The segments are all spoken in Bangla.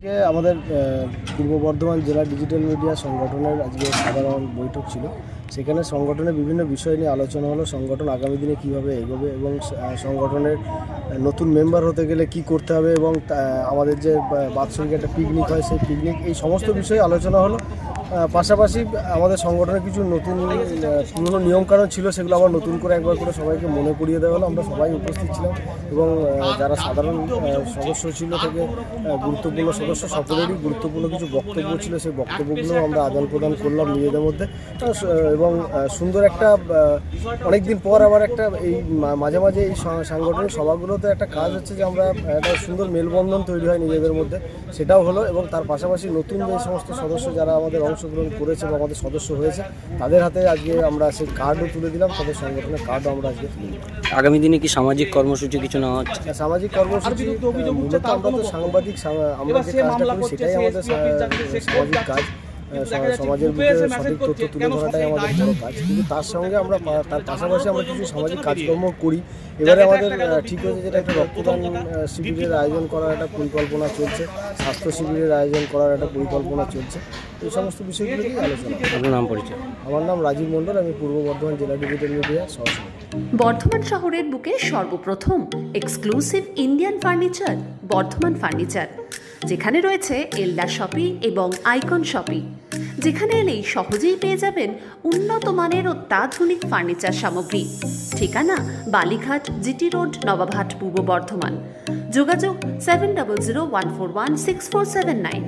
আমাদের পূর্ব বর্ধমান জেলা ডিজিটাল মিডিয়া সংগঠনের আজকে সাধারণ বৈঠক ছিল। সেখানে সংগঠনের বিভিন্ন বিষয় নিয়ে আলোচনা হলো। সংগঠন আগামী দিনে কীভাবে এগোবে এবং সংগঠনের নতুন মেম্বার হতে গেলে কি করতে হবে এবং আমাদের যে বাৎসরিক একটা পিকনিক হয় সেই পিকনিক, এই সমস্ত বিষয়ে আলোচনা হলো। পাশাপাশি আমাদের সংগঠনের কিছু নতুন পুরনো নিয়মকানুন ছিল, সেগুলো আবার নতুন করে একবার করে সবাইকে মনে করিয়ে দেওয়া হলো। আমরা সবাই উপস্থিত ছিলাম এবং যারা সাধারণ সদস্য ছিল থেকে গুরুত্বপূর্ণ সদস্য সকলেরই গুরুত্বপূর্ণ কিছু বক্তব্য ছিল। সেই বক্তব্যগুলো আমরা আদান প্রদান করলাম নিজেদের মধ্যে এবং সুন্দর একটা অনেকদিন পর আবার একটা এই মাঝে মাঝে এই সাংগঠনিক সভাগুলোতে একটা কাজ হচ্ছে যে আমরা একটা সুন্দর মেলবন্ধন তৈরি হয় নিজেদের মধ্যে, সেটাও হলো। এবং তার পাশাপাশি নতুন যে সমস্ত সদস্য যারা আমাদের অংশগ্রহণ করেছে বা আমাদের সদস্য হয়েছে তাদের হাতে আজকে আমরা সেই কার্ডও তুলে দিলাম, তাদের সংগঠনের কার্ডও আমরা আজকে তুলে দিলাম। আগামী দিনে কি সামাজিক কর্মসূচি কিছু নেওয়া হচ্ছে? সামাজিক কর্মসূচি মূলত আমরা তো সাংবাদিক, আমরা যে কাজটা করি সেটাই আমাদের সামাজিক কাজ। সমাজের বুকে সঠিক তথ্য তুলে ধরাটাই আমাদের বড় কাজ, কিন্তু তার সঙ্গে আমরা তার পাশাপাশি আমরা কিছু সামাজিক কাজকর্ম করি। এবারে আমাদের ঠিক হয়েছে যেটা একটা রক্তদান শিবিরের আয়োজন করার একটা পরিকল্পনা চলছে, স্বাস্থ্য শিবিরের আয়োজন করার একটা পরিকল্পনা চলছে। এই সমস্ত বিষয়গুলোকেই আলোচনা। আপনার নাম পরিচয়? আমার নাম রাজীব মণ্ডল, আমি পূর্ব বর্ধমান জেলা ডিজিটাল মিডিয়া সহসভাপতি। বর্ধমান শহরের বুকে সর্বপ্রথম exclusive Indian furniture Bardhaman furniture, যেখানে রয়েছে এলডা শপি এবং আইকন শপি, যেখানে এলেই সহজেই পেয়ে যাবেন উন্নত মানের অত্যাধুনিক ফার্নিচার সামগ্রী। ঠিকানা বালিঘাট, জিটি রোড, নবাবহাট, পূর্ব বর্ধমান। যোগাযোগ 7001416479।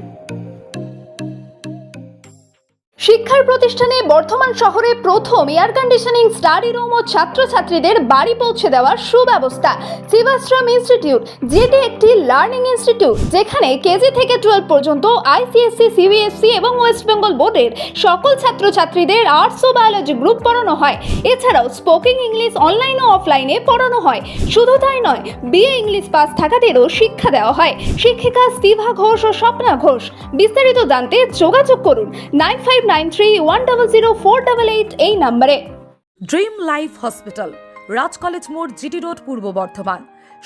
শিক্ষার প্রতিষ্ঠানে বর্ধমান শহরে প্রথম এয়ার কন্ডিশনিং স্টাডি রুম ও ছাত্রছাত্রীদের বাড়ি পৌঁছে দেওয়ার সুব্যবস্থা। শিবাশ্রম ইনস্টিটিউট যেটি একটি লার্নিং ইনস্টিটিউট, যেখানে কেজি থেকে 12 পর্যন্ত আইসিএসসি, সিবিএসসি এবং ওয়েস্ট বেঙ্গল বোর্ডের সকল ছাত্রছাত্রীদের আর্টস ও বায়োলজি গ্রুপ পড়ানো হয়। এছাড়াও স্পোকেন ইংলিশ অনলাইন ও অফলাইনে পড়ানো হয়। শুধু তাই নয়, বিএ ইংলিশ পাস থাকাদেরও শিক্ষা দেওয়া হয়। শিক্ষিকা স্তিভা ঘোষ ও স্বপ্না ঘোষ। বিস্তারিত জানতে যোগাযোগ করুন 9593100488 এই নম্বরে। ড্রিম লাইফ হসপিটাল, রাজ কলেজ মোড়, জিটি রোড, পূর্ব বর্ধমান।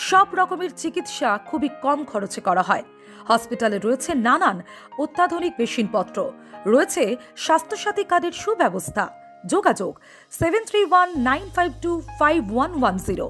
সব রকমের চিকিৎসা খুবই কম খরচে করা হয়। হসপিটালে রয়েছে নানান অত্যাধুনিক মেশিনপত্র, রয়েছে স্বাস্থ্যসাথী কার্ডের সুব্যবস্থা। যোগাযোগ 7319525110।